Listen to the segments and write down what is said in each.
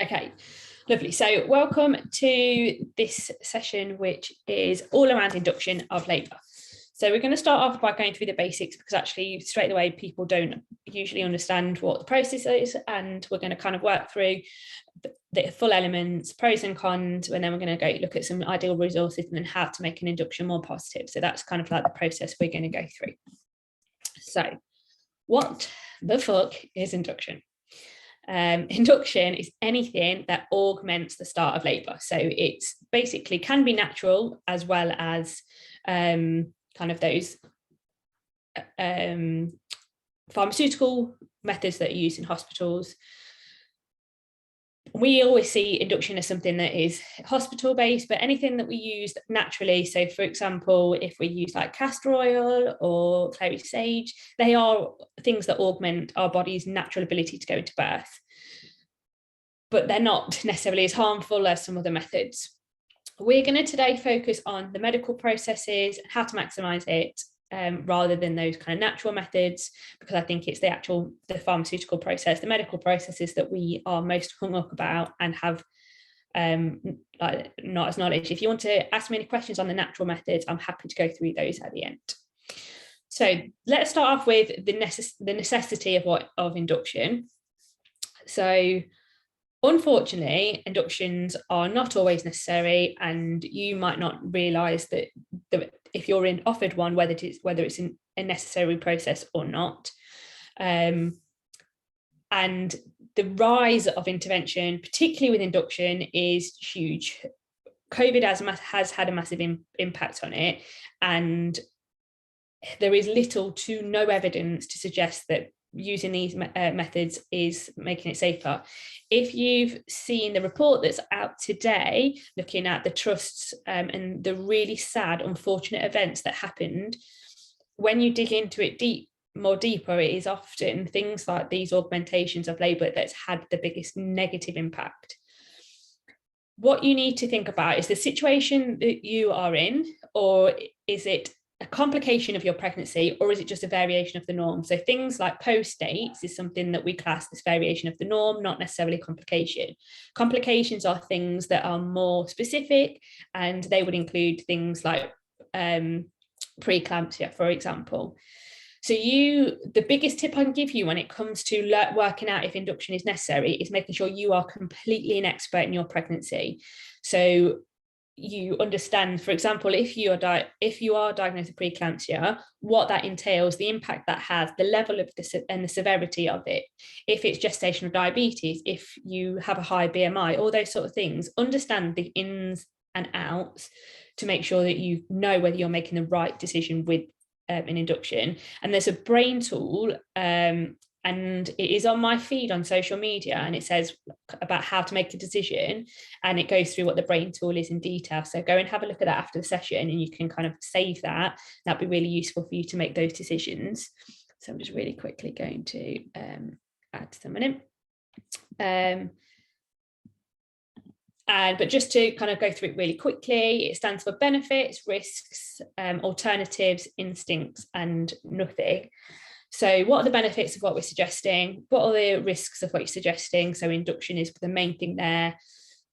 Okay, lovely. So welcome to this session, which is all around induction of labour. So we're going to start off by going through the basics, because actually straight away people don't usually understand what the process is, and we're going to kind of work through the full elements, pros and cons, and then we're going to go look at some ideal resources and then how to make an induction more positive. So that's kind of like the process we're going to go through. So what the fuck is induction? Induction is anything that augments the start of labour. So it's basically can be natural as well as kind of those pharmaceutical methods that are used in hospitals. We always see induction as something that is hospital based, but anything that we use naturally. So for example, if we use like castor oil or clary sage, they are things that augment our body's natural ability to go into birth, but they're not necessarily as harmful as some other methods. We're going to today focus on the medical processes and how to maximize it, rather than those kind of natural methods, because I think it's the pharmaceutical process, the medical processes that we are most hung up about and have not as knowledge. If you want to ask me any questions on the natural methods, I'm happy to go through those at the end. So let's start off with the necessity of induction. So unfortunately, inductions are not always necessary, and you might not realise that if you're offered one, whether it's a necessary process or not. And the rise of intervention, particularly with induction, is huge. COVID has had a massive impact on it, and there is little to no evidence to suggest that using these methods is making it safer. If you've seen the report that's out today looking at the trusts and the really sad, unfortunate events that happened, when you dig into it more deeper, it is often things like these augmentations of labour that's had the biggest negative impact. What you need to think about is the situation that you are in, or is it a complication of your pregnancy, or is it just a variation of the norm? So things like post-dates is something that we class as variation of the norm, not necessarily complication. Complications are things that are more specific, and they would include things like preeclampsia, for example. So the biggest tip I can give you when it comes to working out if induction is necessary is making sure you are completely an expert in your pregnancy. So you understand, for example, if you are diagnosed with preeclampsia, what that entails, the impact that has, the level of and the severity of it, if it's gestational diabetes, if you have a high BMI, all those sort of things. Understand the ins and outs to make sure that you know whether you're making the right decision with an induction. And there's a brain tool, and it is on my feed on social media, and it says about how to make a decision, and it goes through what the brain tool is in detail. So go and have a look at that after the session, and you can kind of save that. That'd be really useful for you to make those decisions. So I'm just really quickly going to add someone in. But just to kind of go through it really quickly, it stands for benefits, risks, alternatives, instincts, and nothing. So what are the benefits of what we're suggesting? What are the risks of what you're suggesting? So induction is the main thing there.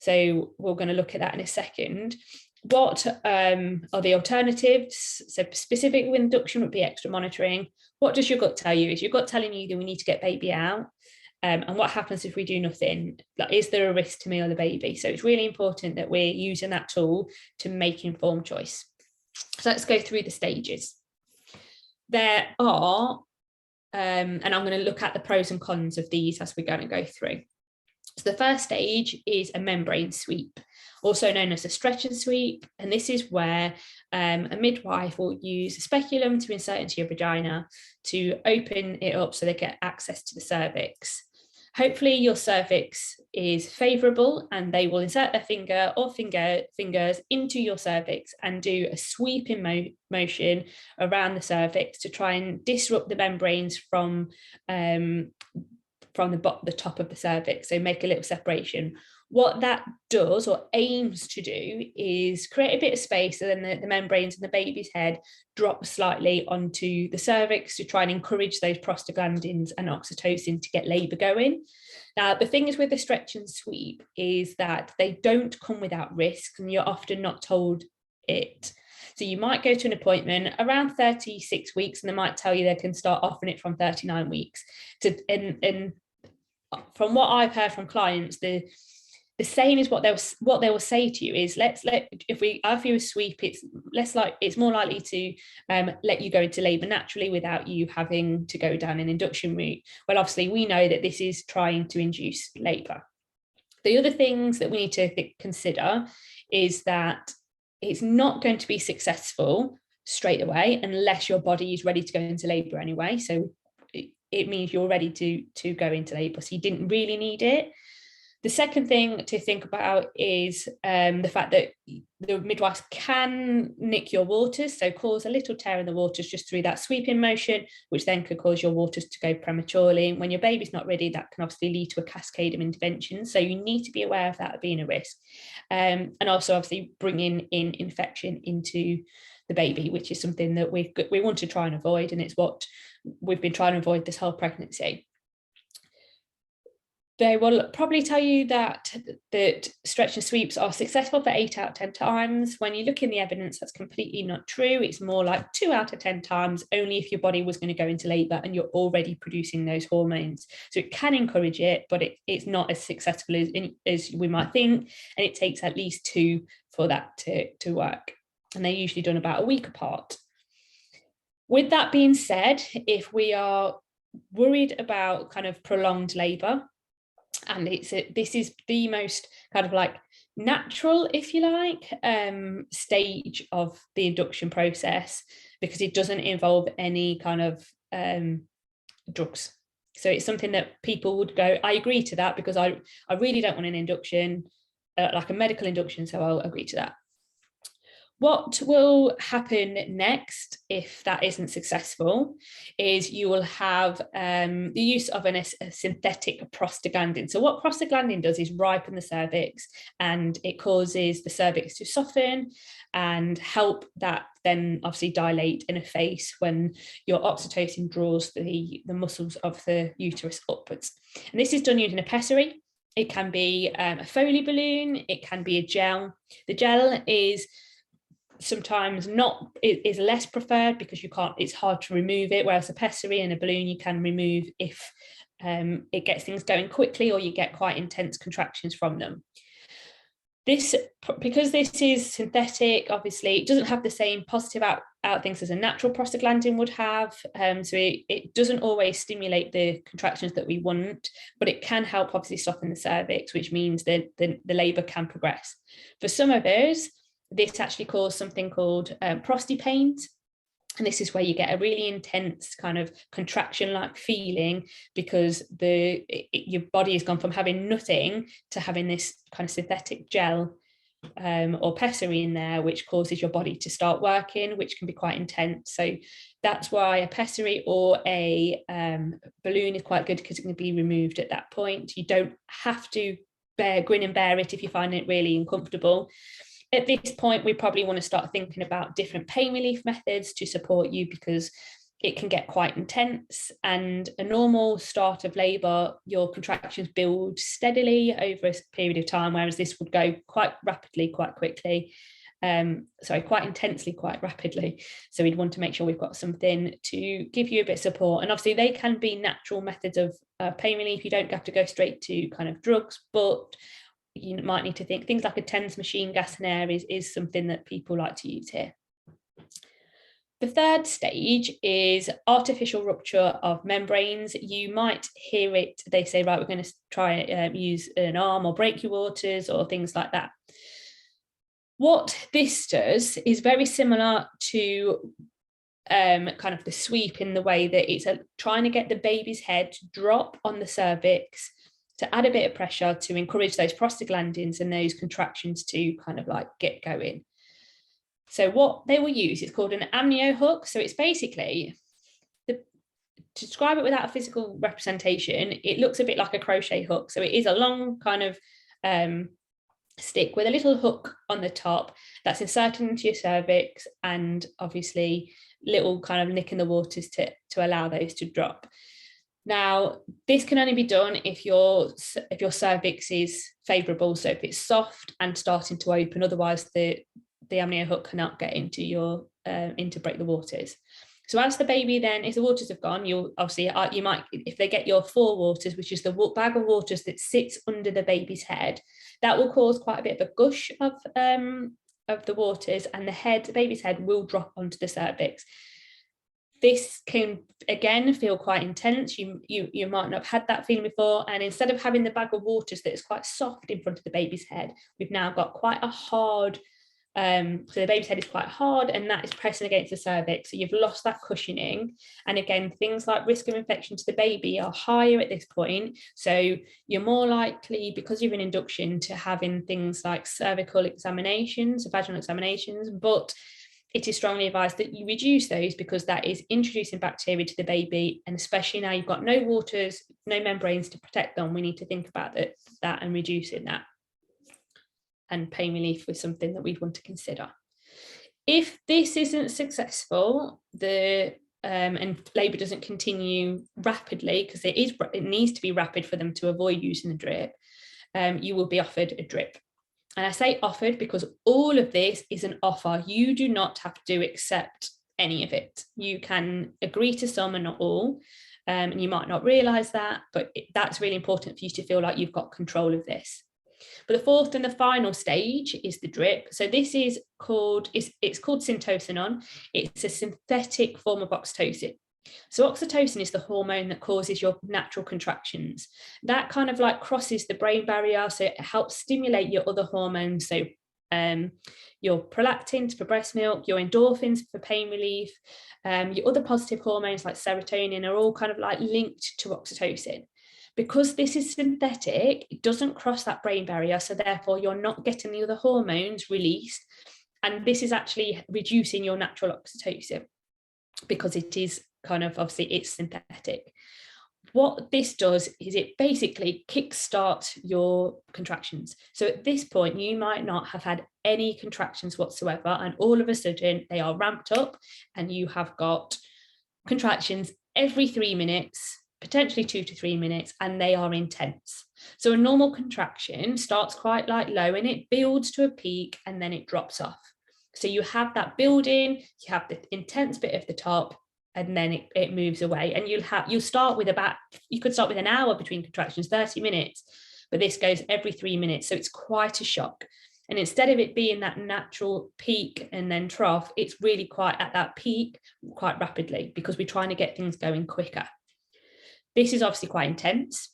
So we're going to look at that in a second. What are the alternatives? So specific with induction would be extra monitoring. What does your gut tell you? Is your gut telling you that we need to get baby out? And what happens if we do nothing? Like, is there a risk to me or the baby? So it's really important that we're using that tool to make informed choice. So let's go through the stages. There are, and I'm going to look at the pros and cons of these as we're going to go through. So the first stage is a membrane sweep, also known as a stretch and sweep. And this is where a midwife will use a speculum to insert into your vagina to open it up so they get access to the cervix. Hopefully your cervix is favourable, and they will insert their finger or fingers into your cervix and do a sweeping motion around the cervix to try and disrupt the membranes from from the top of the cervix, so make a little separation. What that does or aims to do is create a bit of space, so then the membranes in the baby's head drop slightly onto the cervix to try and encourage those prostaglandins and oxytocin to get labour going. Now, the thing is with the stretch and sweep is that they don't come without risks, and you're often not told it. So you might go to an appointment around 36 weeks and they might tell you they can start offering it from 39 weeks. And from what I've heard from clients, the same is what they will say to you is if we offer you a sweep, it's more likely to let you go into labour naturally without you having to go down an induction route. Well, obviously we know that this is trying to induce labour. The other things that we need to consider is that it's not going to be successful straight away unless your body is ready to go into labour anyway. So it means you're ready to go into labour. So you didn't really need it. The second thing to think about is the fact that the midwives can nick your waters, so cause a little tear in the waters just through that sweeping motion, which then could cause your waters to go prematurely. When your baby's not ready, that can obviously lead to a cascade of interventions. So you need to be aware of that being a risk. And also obviously bringing in infection into the baby, which is something that we want to try and avoid. And it's what we've been trying to avoid this whole pregnancy. They will probably tell you that stretch and sweeps are successful for 8 out of 10 times. When you look in the evidence, that's completely not true. It's more like 2 out of 10 times, only if your body was going to go into labour and you're already producing those hormones. So it can encourage it, but it's not as successful as we might think. And it takes at least 2 for that to work. And they're usually done about a week apart. With that being said, if we are worried about kind of prolonged labour, and this is the most kind of like natural, if you like, stage of the induction process, because it doesn't involve any kind of drugs. So it's something that people would go, I agree to that because I really don't want an induction, like a medical induction, so I'll agree to that. What will happen next if that isn't successful is you will have the use of a synthetic prostaglandin. So what prostaglandin does is ripen the cervix, and it causes the cervix to soften and help that then obviously dilate and efface when your oxytocin draws the muscles of the uterus upwards. And this is done using a pessary. It can be a Foley balloon, it can be a gel. The gel is sometimes is less preferred because it's hard to remove it, whereas a pessary and a balloon you can remove if it gets things going quickly or you get quite intense contractions from them. Because this is synthetic, obviously it doesn't have the same positive out things as a natural prostaglandin would have, so it doesn't always stimulate the contractions that we want, but it can help obviously soften the cervix, which means that the labour can progress. For some of us, this actually causes something called prosty pains. And this is where you get a really intense kind of contraction-like feeling because your body has gone from having nothing to having this kind of synthetic gel or pessary in there, which causes your body to start working, which can be quite intense. So that's why a pessary or a balloon is quite good, because it can be removed at that point. You don't have to grin and bear it if you find it really uncomfortable. At this point, we probably want to start thinking about different pain relief methods to support you, because it can get quite intense. And a normal start of labour, your contractions build steadily over a period of time, whereas this would go quite rapidly, quite quickly. Quite intensely, quite rapidly. So we'd want to make sure we've got something to give you a bit of support. And obviously they can be natural methods of pain relief. You don't have to go straight to kind of drugs, but you might need to think things like a TENS machine, gas and air is something that people like to use here. The third stage is artificial rupture of membranes. You might hear it, they say, right, we're going to try use an arm or brachio waters or things like that. What this does is very similar to kind of the sweep, in the way that it's trying to get the baby's head to drop on the cervix, to add a bit of pressure to encourage those prostaglandins and those contractions to kind of like get going. So what they will use is called an amnio hook. So it's basically to describe it without a physical representation, it looks a bit like a crochet hook. So it is a long kind of stick with a little hook on the top that's inserted into your cervix, and obviously little kind of nick in the waters to allow those to drop. Now, this can only be done if your cervix is favourable, so if it's soft and starting to open, otherwise the amnio hook cannot get into your to break the waters. So as the baby then, if the waters have gone, you'll obviously, you might, if they get your forewaters, which is the bag of waters that sits under the baby's head, that will cause quite a bit of a gush of the waters, and the baby's head will drop onto the cervix. This can, again, feel quite intense. You might not have had that feeling before. And instead of having the bag of waters that is quite soft in front of the baby's head, we've now got quite a hard, so the baby's head is quite hard, and that is pressing against the cervix. So you've lost that cushioning. And again, things like risk of infection to the baby are higher at this point. So you're more likely, because you're in induction, to having things like cervical examinations, vaginal examinations, but it is strongly advised that you reduce those, because that is introducing bacteria to the baby. And especially now you've got no waters, no membranes to protect them, we need to think about that and reducing that. And pain relief was something that we want to consider. If this isn't successful, and labour doesn't continue rapidly, because it needs to be rapid for them to avoid using the drip, you will be offered a drip. And I say offered because all of this is an offer. You do not have to accept any of it. You can agree to some and not all. And you might not realise that, but that's really important for you to feel like you've got control of this. But the fourth and the final stage is the drip. So this is called, it's called syntocinon. It's a synthetic form of oxytocin. So oxytocin is the hormone that causes your natural contractions. That kind of like crosses the brain barrier, so it helps stimulate your other hormones. So your prolactins for breast milk, your endorphins for pain relief, your other positive hormones like serotonin are all kind of like linked to oxytocin. Because this is synthetic, it doesn't cross that brain barrier, so therefore you're not getting the other hormones released, and this is actually reducing your natural oxytocin because it is kind of, obviously it's synthetic. What this does is it basically kickstarts your contractions. So at this point, you might not have had any contractions whatsoever, and all of a sudden they are ramped up, and you have got contractions every 3 minutes, potentially 2 to 3 minutes, and they are intense. So a normal contraction starts quite like low, and it builds to a peak, and then it drops off. So you have that building, you have the intense bit of the top, and then it moves away. And you could start with an hour between contractions, 30 minutes, but this goes every 3 minutes. So it's quite a shock. And instead of it being that natural peak and then trough, it's really quite at that peak quite rapidly, because we're trying to get things going quicker. This is obviously quite intense.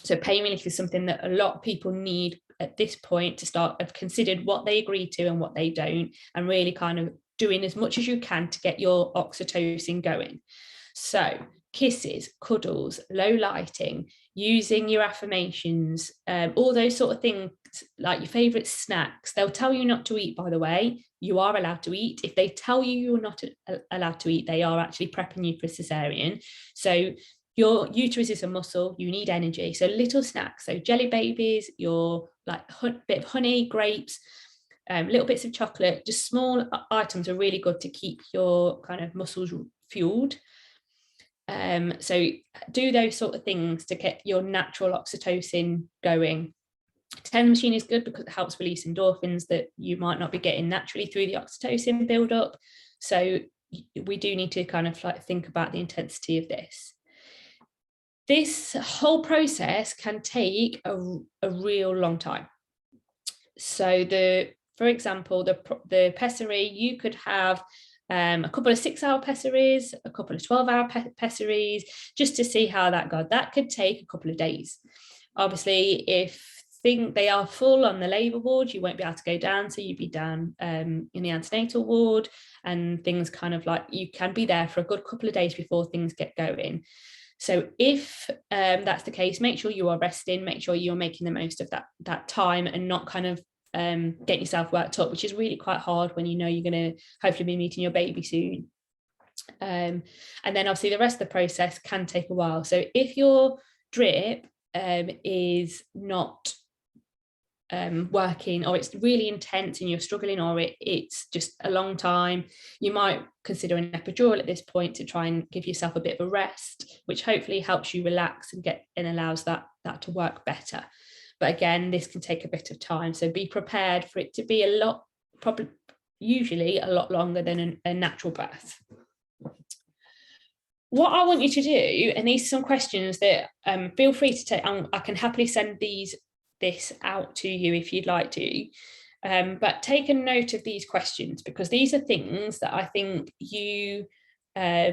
So pain relief is something that a lot of people need at this point to start have considered what they agree to and what they don't, and really kind of doing as much as you can to get your oxytocin going. So kisses, cuddles, low lighting, using your affirmations, all those sort of things, like your favorite snacks. They'll tell you not to eat, by the way. You are allowed to eat. If they tell you you're not allowed to eat, they are actually prepping you for cesarean. So your uterus is a muscle, you need energy. So little snacks, so jelly babies, your like bit of honey, grapes, little bits of chocolate, just small items are really good to keep your kind of muscles fueled. So do those sort of things to get your natural oxytocin going. TENS machine is good because it helps release endorphins that you might not be getting naturally through the oxytocin buildup. So we do need to kind of like think about the intensity of this. This whole process can take a real long time. So for example, the pessary, you could have a couple of 6-hour pessaries, a couple of 12-hour pessaries, just to see how that goes. That could take a couple of days. Obviously, if they are full on the labour ward, you won't be able to go down, so you'd be down in the antenatal ward, and things kind of like, you can be there for a good couple of days before things get going. So if that's the case, make sure you are resting, make sure you're making the most of that time, and not kind of get yourself worked up, which is really quite hard when you know you're going to hopefully be meeting your baby soon. And then obviously the rest of the process can take a while. So if your drip is not working, or it's really intense and you're struggling, or it's just a long time, you might consider an epidural at this point to try and give yourself a bit of a rest, which hopefully helps you relax and allows that to work better. But again, this can take a bit of time, so be prepared for it to be usually a lot longer than a natural birth. What I want you to do, and these are some questions that feel free to take, I can happily send this out to you if you'd like to, but take a note of these questions, because these are things that I think you are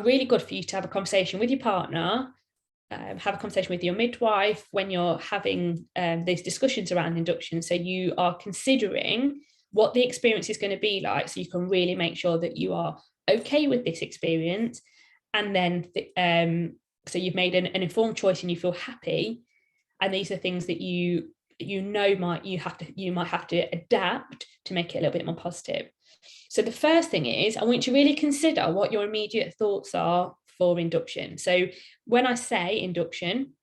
really good for you to have a conversation with your partner, have a conversation with your midwife when you're having these discussions around induction, so you are considering what the experience is going to be like, so you can really make sure that you are okay with this experience. And then so you've made an informed choice and you feel happy, and these are things that you might have to adapt to make it a little bit more positive. So the first thing is, I want you to really consider what your immediate thoughts are for induction. So when I say induction,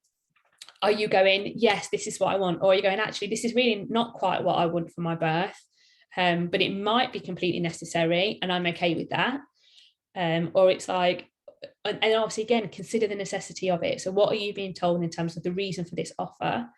are you going, yes, this is what I want, or are you going, actually, this is really not quite what I want for my birth, but it might be completely necessary and I'm okay with that, or it's like, and obviously again, consider the necessity of it. So what are you being told in terms of the reason for this offer?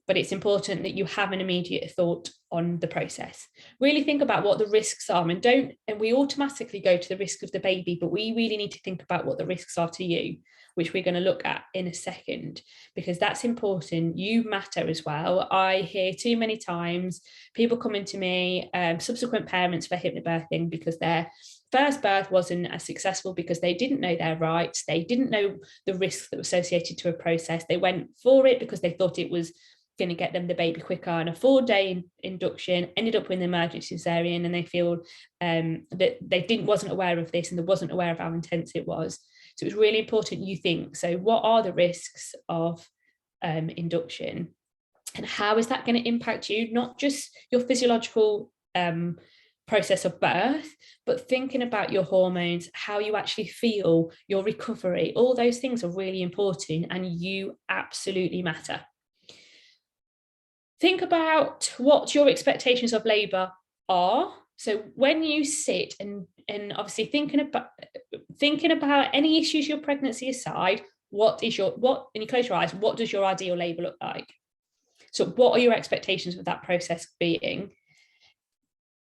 But it's important that you have an immediate thought on the process. Really think about what the risks are, and we automatically go to the risk of the baby, but we really need to think about what the risks are to you, which we're going to look at in a second, because that's important. You matter as well. I hear too many times people coming to me, subsequent parents for hypnobirthing, because their first birth wasn't as successful because they didn't know their rights, they didn't know the risks that were associated to a process. They went for it because they thought it was going to get them the baby quicker, and a 4-day induction ended up with an emergency cesarean, and they feel that they wasn't aware of this, and they wasn't aware of how intense it was. So it's really important you think, so what are the risks of induction, and how is that going to impact you, not just your physiological process of birth, but thinking about your hormones, how you actually feel, your recovery. All those things are really important, and you absolutely matter. Think about what your expectations of labour are. So when you sit and obviously thinking about any issues your pregnancy aside, and you close your eyes, what does your ideal labour look like? So what are your expectations of that process being?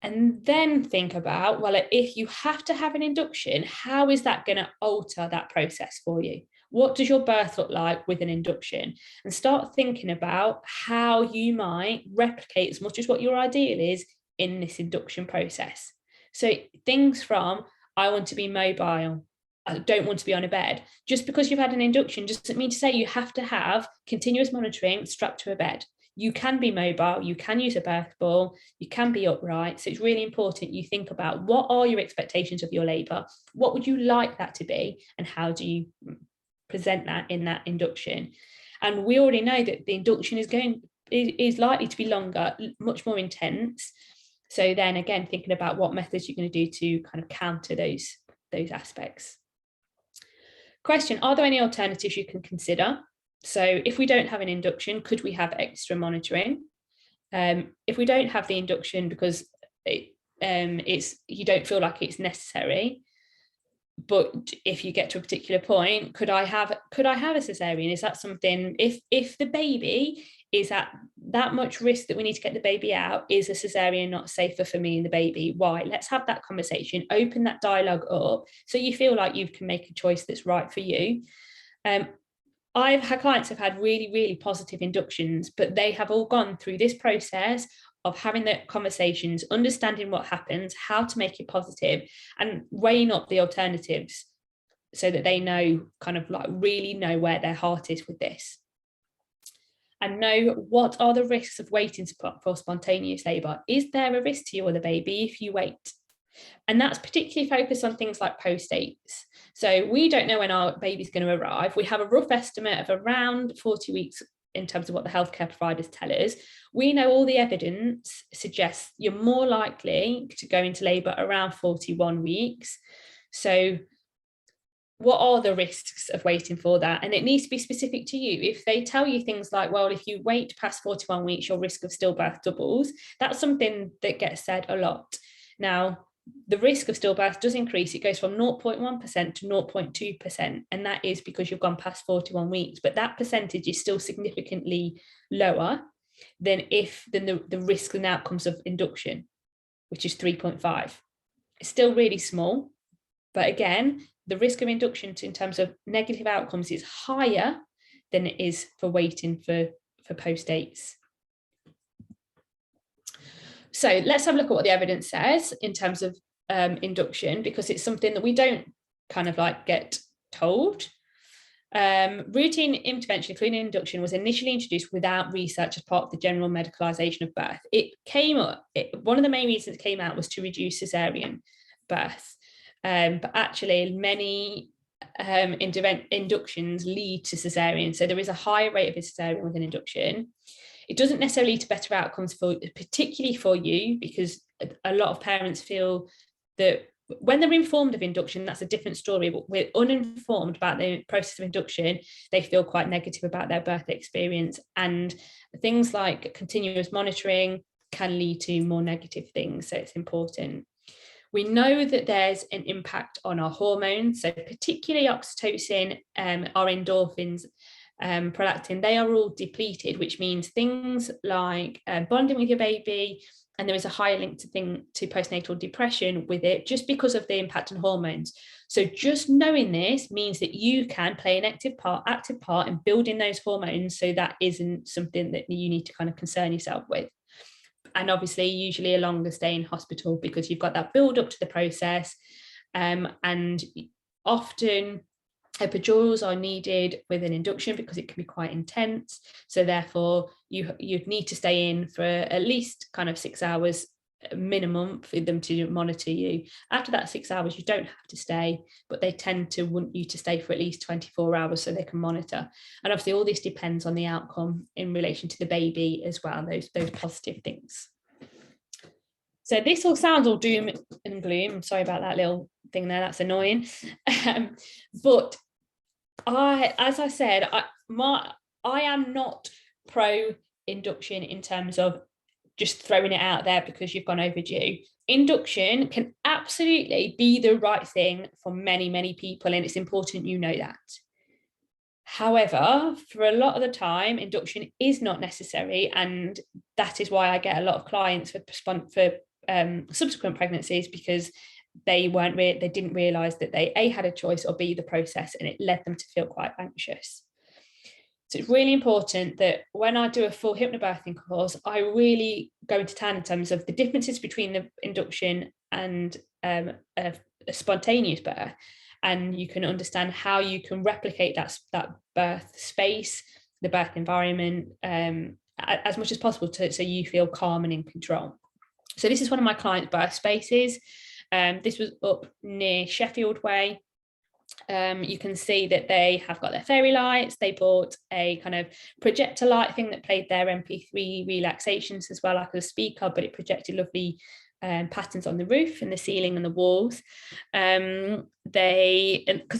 And then think about, well, if you have to have an induction, how is that going to alter that process for you? What does your birth look like with an induction? And start thinking about how you might replicate as much as what your ideal is in this induction process. So things from, I want to be mobile, I don't want to be on a bed. Just because you've had an induction doesn't mean to say you have to have continuous monitoring strapped to a bed. You can be mobile, you can use a birth ball, you can be upright. So it's really important you think about, what are your expectations of your labour? What would you like that to be? And how do you present that in that induction? And we already know that the induction is likely to be longer, much more intense. So then again, thinking about what methods you're going to do to kind of counter those aspects. Question, are there any alternatives you can consider? So if we don't have an induction, could we have extra monitoring? If we don't have the induction because you don't feel like it's necessary, but if you get to a particular point, could I have a cesarean? Is that something, if the baby is at that much risk that we need to get the baby out, is a cesarean not safer for me and the baby? Why? Let's have that conversation, open that dialogue up, so you feel like you can make a choice that's right for you. I've had clients have had really, really positive inductions, but they have all gone through this process of having the conversations, understanding what happens, how to make it positive, and weighing up the alternatives so that they know, kind of like really know where their heart is with this. And know, what are the risks of waiting for spontaneous labour? Is there a risk to you or the baby if you wait? And that's particularly focused on things like post-dates. So we don't know when our baby's going to arrive. We have a rough estimate of around 40 weeks in terms of what the healthcare providers tell us. We know all the evidence suggests you're more likely to go into labour around 41 weeks. So what are the risks of waiting for that? And it needs to be specific to you. If they tell you things like, well, if you wait past 41 weeks, your risk of stillbirth doubles, that's something that gets said a lot. Now, the risk of stillbirth does increase. It goes from 0.1% to 0.2%. And that is because you've gone past 41 weeks. But that percentage is still significantly lower than the risk and outcomes of induction, which is 3.5. It's still really small. But again, the risk of induction in terms of negative outcomes is higher than it is for waiting for post dates. So let's have a look at what the evidence says in terms of induction, because it's something that we don't kind of like get told. Routine intervention, including induction, was initially introduced without research as part of the general medicalisation of birth. One of the main reasons it came out was to reduce caesarean birth. But actually many inductions lead to caesarean. So there is a higher rate of caesarean with an induction. It doesn't necessarily lead to better outcomes particularly for you, because a lot of parents feel that when they're informed of induction, that's a different story. But we're uninformed about the process of induction, they feel quite negative about their birth experience. And things like continuous monitoring can lead to more negative things. So it's important. We know that there's an impact on our hormones, so particularly oxytocin, our endorphins, prolactin, they are all depleted, which means things like bonding with your baby, and there is a higher link to postnatal depression with it, just because of the impact on hormones. So just knowing this means that you can play an active part in building those hormones, so that isn't something that you need to kind of concern yourself with. And obviously usually a longer stay in hospital, because you've got that build up to the process, and often epidurals are needed with an induction because it can be quite intense. So therefore you'd need to stay in for at least kind of 6 hours minimum for them to monitor you. After that 6 hours, you don't have to stay, but they tend to want you to stay for at least 24 hours so they can monitor. And obviously all this depends on the outcome in relation to the baby as well, those positive things. So this all sounds all doom and gloom. Sorry about that little thing there, that's annoying. But as I said, I am not pro induction in terms of just throwing it out there because you've gone overdue. Induction can absolutely be the right thing for many, many people, and it's important you know that. However, for a lot of the time, induction is not necessary, and that is why I get a lot of clients for subsequent pregnancies, because they didn't realise that they A, had a choice, or B, the process, and it led them to feel quite anxious. So it's really important that when I do a full hypnobirthing course, I really go into town in terms of the differences between the induction and a spontaneous birth. And you can understand how you can replicate that birth space, the birth environment, as much as possible so you feel calm and in control. So this is one of my clients' birth spaces. This was up near Sheffield Way. You can see that they have got their fairy lights. They bought a kind of projector light thing that played their MP3 relaxations as well, like a speaker, but it projected lovely patterns on the roof and the ceiling and the walls. Because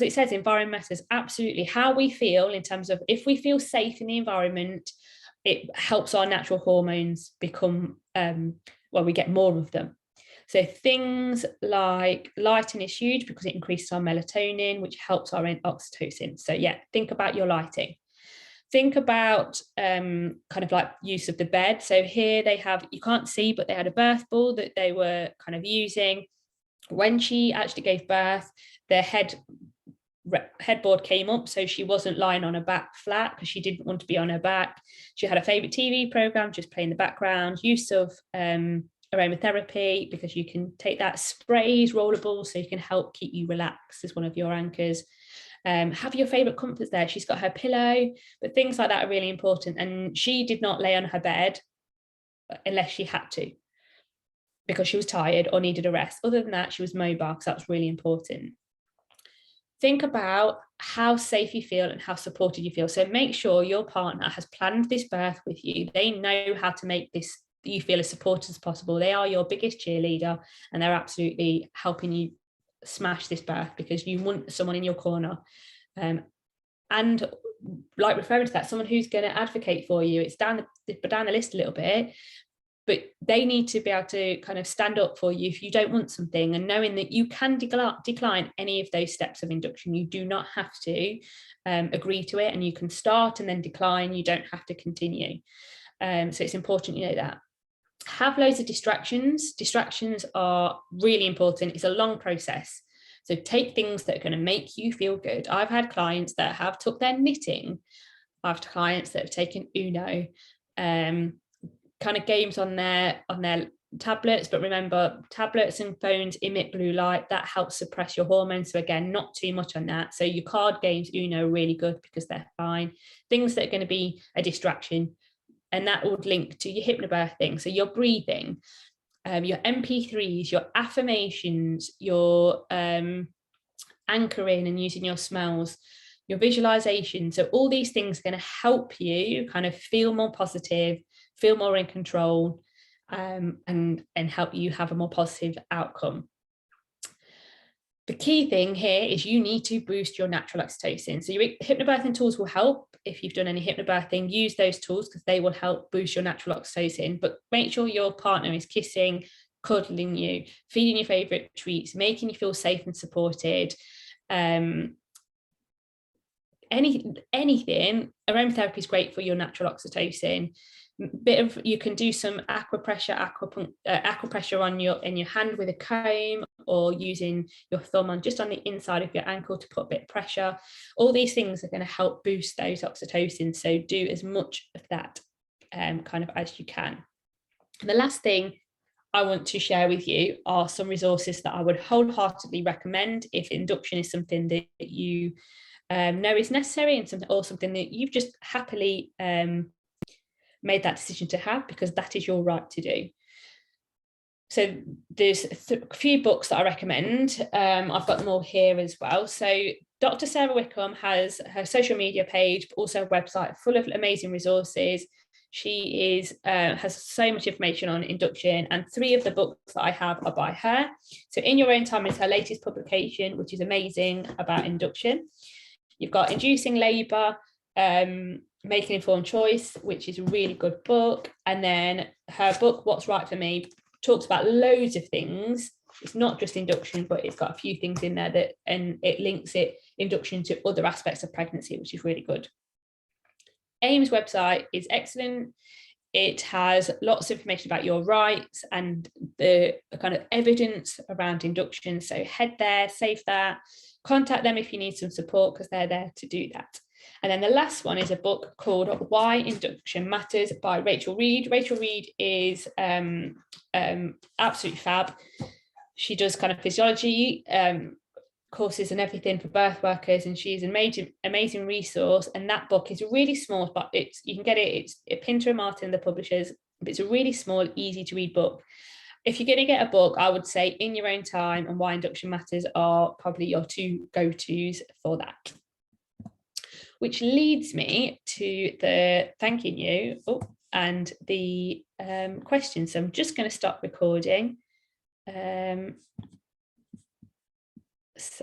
it says environment matters, absolutely. How we feel in terms of, if we feel safe in the environment, it helps our natural hormones become, we get more of them. So things like lighting is huge because it increases our melatonin, which helps our oxytocin. So yeah, think about your lighting. Think about kind of like use of the bed. So here they have, you can't see, but they had a birth ball that they were kind of using. When she actually gave birth, their headboard came up, so she wasn't lying on her back flat because she didn't want to be on her back. She had a favorite TV program just playing in the background. Use of aromatherapy, because you can take that, sprays, rollables, so you can help keep you relaxed as one of your anchors. Have your favorite comforts there. She's got her pillow, but things like that are really important. And she did not lay on her bed unless she had to, because she was tired or needed a rest. Other than that, she was mobile, because that was really important. Think about how safe you feel and how supported you feel. So make sure your partner has planned this birth with you. They know how to make you feel as supported as possible. They are your biggest cheerleader, and they're absolutely helping you smash this birth because you want someone in your corner. And like referring to that, someone who's going to advocate for you. It's down the list a little bit, but they need to be able to kind of stand up for you if you don't want something, and knowing that you can decline any of those steps of induction. You do not have to agree to it, and you can start and then decline. You don't have to continue. So it's important you know that. Have loads of distractions. Distractions are really important. It's a long process. So take things that are going to make you feel good. I've had clients that have took their knitting. I've had clients that have taken Uno, kind of games on their tablets. But remember, tablets and phones emit blue light. That helps suppress your hormones. So again, not too much on that. So your card games, Uno, are really good because they're fine. Things that are going to be a distraction, and that would link to your hypnobirthing. So your breathing, your MP3s, your affirmations, your anchoring and using your smells, your visualization. So all these things are going to help you kind of feel more positive, feel more in control, and help you have a more positive outcome. The key thing here is you need to boost your natural oxytocin. So your hypnobirthing tools will help. If you've done any hypnobirthing, use those tools because they will help boost your natural oxytocin. But make sure your partner is kissing, cuddling you, feeding your favorite treats, making you feel safe and supported. Anything. Aromatherapy is great for your natural oxytocin. You can do some aquapressure on in your hand with a comb, or using your thumb on just on the inside of your ankle to put a bit of pressure. All these things are going to help boost those oxytocin. So do as much of that kind of as you can. And the last thing I want to share with you are some resources that I would wholeheartedly recommend if induction is something that you know is necessary, and something that you've just happily made that decision to have because that is your right to do. So there's a few books that I recommend. I've got them all here as well. So Dr. Sarah Wickham has her social media page, but also a website full of amazing resources. She has so much information on induction, and 3 of the books that I have are by her. So In Your Own Time is her latest publication, which is amazing about induction. You've got Inducing Labour, Making Informed Choice, which is a really good book. And then her book, What's Right for Me, talks about loads of things. It's not just induction, but it's got a few things in there and it links induction to other aspects of pregnancy, which is really good. AIM's website is excellent. It has lots of information about your rights and the kind of evidence around induction. So head there, save that, contact them if you need some support because they're there to do that. And then the last one is a book called Why Induction Matters by Rachel Reed. Rachel Reed is absolutely fab. She does kind of physiology courses and everything for birth workers, and she's an amazing resource. And that book is really small, but you can get it. It's Pinter and Martin, the publishers. But it's a really small, easy to read book. If you're going to get a book, I would say In Your Own Time and Why Induction Matters are probably your 2 go-tos for that. Which leads me to the thanking you and the questions. So I'm just going to stop recording.